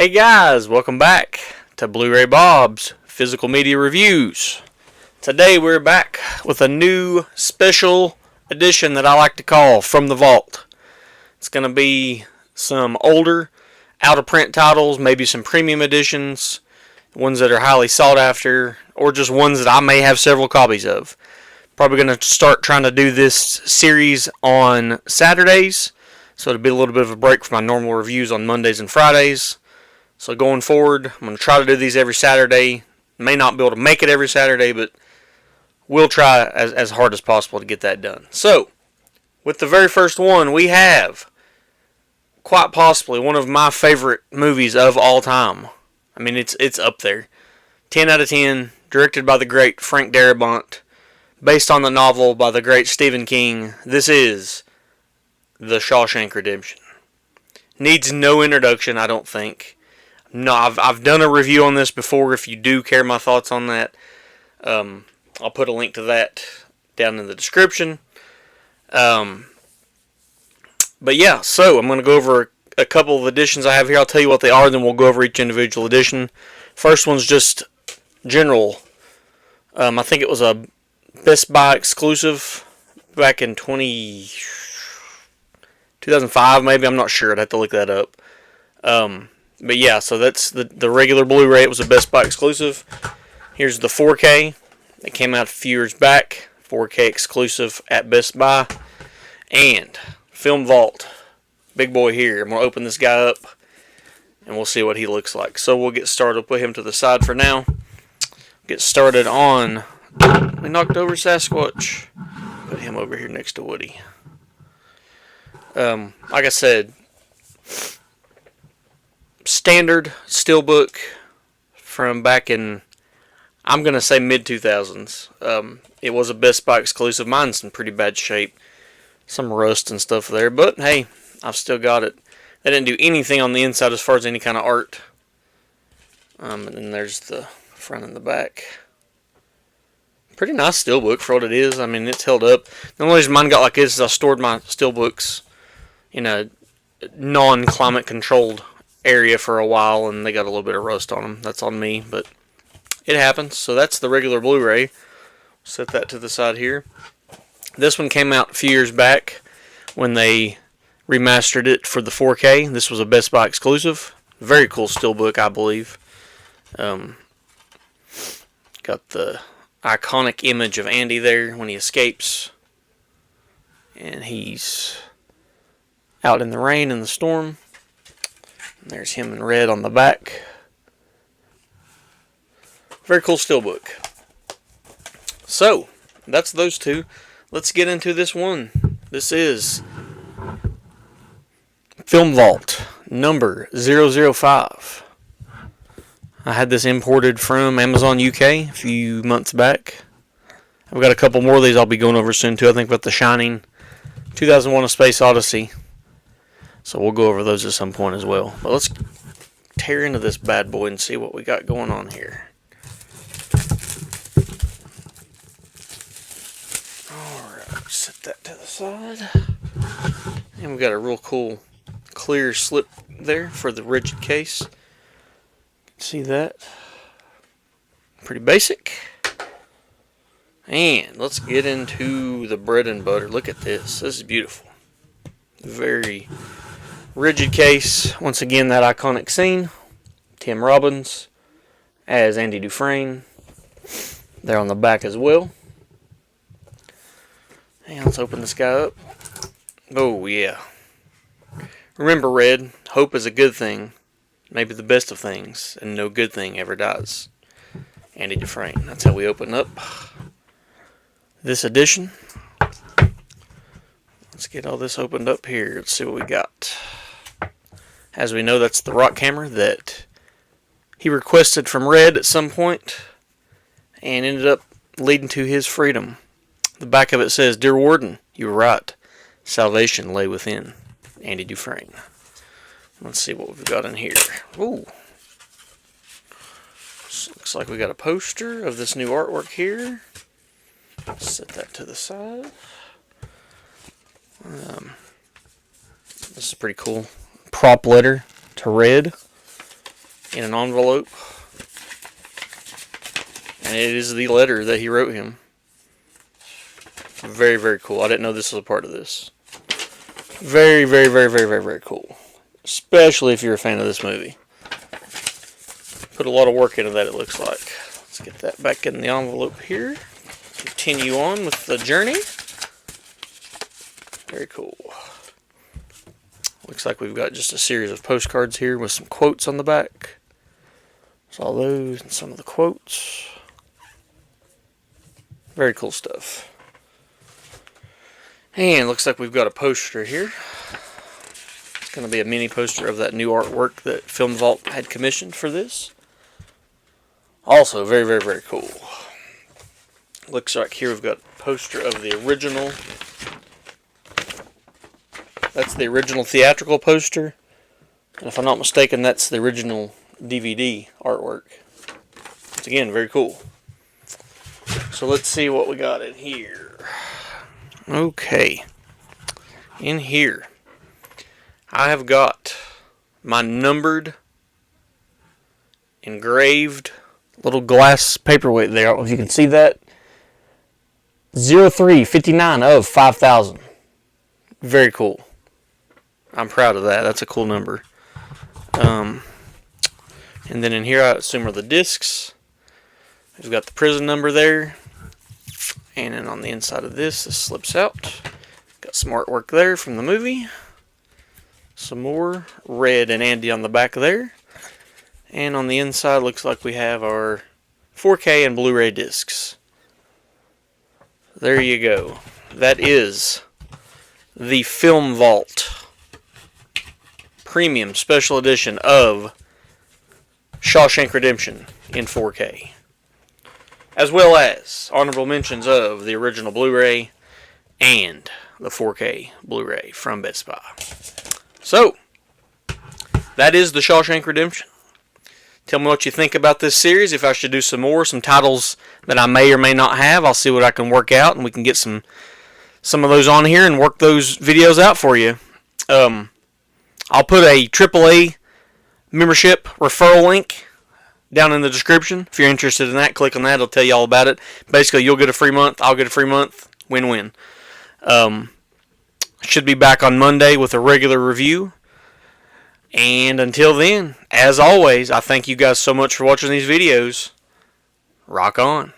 Hey guys, welcome back to Blu-ray Bob's Physical Media Reviews. Today we're back with a new special edition that I like to call From the Vault. It's going to be some older, out-of-print titles, maybe some premium editions, ones that are highly sought after, or just ones that I may have several copies of. Probably going to start trying to do this series on Saturdays, so it'll be a little bit of a break from my normal reviews on Mondays and Fridays. So going forward, I'm going to try to do these every Saturday. May not be able to make it every Saturday, but we'll try as hard as possible to get that done. So, with the very first one, we have quite possibly one of my favorite movies of all time. I mean, it's up there. 10 out of 10, directed by the great Frank Darabont, based on the novel by the great Stephen King. This is The Shawshank Redemption. Needs no introduction, I don't think. No, I've done a review on this before. If you do care my thoughts on that, I'll put a link to that down in the description. But yeah, so I'm going to go over a couple of editions I have here. I'll tell you what they are, then we'll go over each individual edition. First one's just general. I think it was a Best Buy exclusive back in 2005, maybe. I'm not sure. I'd have to look that up. But yeah, so that's the regular Blu-ray. It was a Best Buy exclusive. Here's the 4K. It came out a few years back. 4K exclusive at Best Buy. And Film Vault. Big boy here. I'm going to open this guy up and we'll see what he looks like. So we'll get started. We'll put him to the side for now. Get started on... We knocked over Sasquatch. Put him over here next to Woody. Like I said... Standard steelbook from back in, I'm going to say mid-2000s. It was a Best Buy exclusive. Mine's in pretty bad shape. Some rust and stuff there. But, hey, I've still got it. They didn't do anything on the inside as far as any kind of art. And then there's the front and the back. Pretty nice steelbook for what it is. I mean, it's held up. The only reason mine got like this is I stored my steelbooks in a non-climate controlled area for a while and they got a little bit of rust on them. That's on me, but it happens. So that's the regular Blu-ray. Set that to the side here. This one came out a few years back when they remastered it for the 4K. This was a Best Buy exclusive. Very cool steelbook, I believe. Got the iconic image of Andy there when he escapes and he's out in the rain and the storm. There's him in red on the back. Very cool steelbook. So, that's those two. Let's get into this one. This is Film Vault number 005. I had this imported from Amazon UK a few months back. I've got a couple more of these I'll be going over soon too. I think about The Shining, 2001: A Space Odyssey. So we'll go over those at some point as well. But let's tear into this bad boy and see what we got going on here. Alright, set that to the side. And we got a real cool clear slip there for the rigid case. See that? Pretty basic. And let's get into the bread and butter. Look at this. This is beautiful. Very rigid case. Once again, that iconic scene. Tim Robbins as Andy Dufresne. There on the back as well. And let's open this guy up. Oh, yeah. Remember, Red, hope is a good thing. Maybe the best of things. And no good thing ever dies. Andy Dufresne. That's how we open up this edition. Let's get all this opened up here. Let's see what we got. As we know, that's the rock hammer that he requested from Red at some point and ended up leading to his freedom. The back of it says, "Dear Warden, you were right. Salvation lay within." Andy Dufresne. Let's see what we've got in here. Ooh. Looks like we got a poster of this new artwork here. Set that to the side. This is pretty cool. Prop letter to Red. in an envelope. And it is the letter that he wrote him. Very, very cool. I didn't know this was a part of this. Very, very, very, very, very, very cool. Especially if you're a fan of this movie. Put a lot of work into that, it looks like. Let's get that back in the envelope here. Continue on with the journey. Very cool. Looks like we've got just a series of postcards here with some quotes on the back. Saw those and some of the quotes. Very cool stuff. And looks like we've got a poster here. It's going to be a mini poster of that new artwork that Film Vault had commissioned for this. Also very, very, very cool. Looks like here we've got a poster of the original. That's the original theatrical poster. And if I'm not mistaken, that's the original DVD artwork. It's, again, very cool. So let's see what we got in here. Okay. In here, I have got my numbered, engraved little glass paperweight there. I don't know if you can see that. 0359 of 5,000. Very cool. I'm proud of that. That's a cool number. And then in here, I assume are the discs. We've got the prison number there. And then on the inside of this slips out. Got some artwork there from the movie. Some more Red and Andy on the back there. And on the inside, looks like we have our 4K and Blu-ray discs. There you go. That is the Film Vault Premium Special Edition of Shawshank Redemption in 4K. As well as honorable mentions of the original Blu-ray and the 4K Blu-ray from Best Buy. So, that is the Shawshank Redemption. Tell me what you think about this series. If I should do some more, some titles that I may or may not have, I'll see what I can work out, and we can get some of those on here and work those videos out for you. I'll put a AAA membership referral link down in the description. If you're interested in that, click on that. It'll tell you all about it. Basically, you'll get a free month. I'll get a free month. Win-win. Should be back on Monday with a regular review. And until then, as always, I thank you guys so much for watching these videos. Rock on.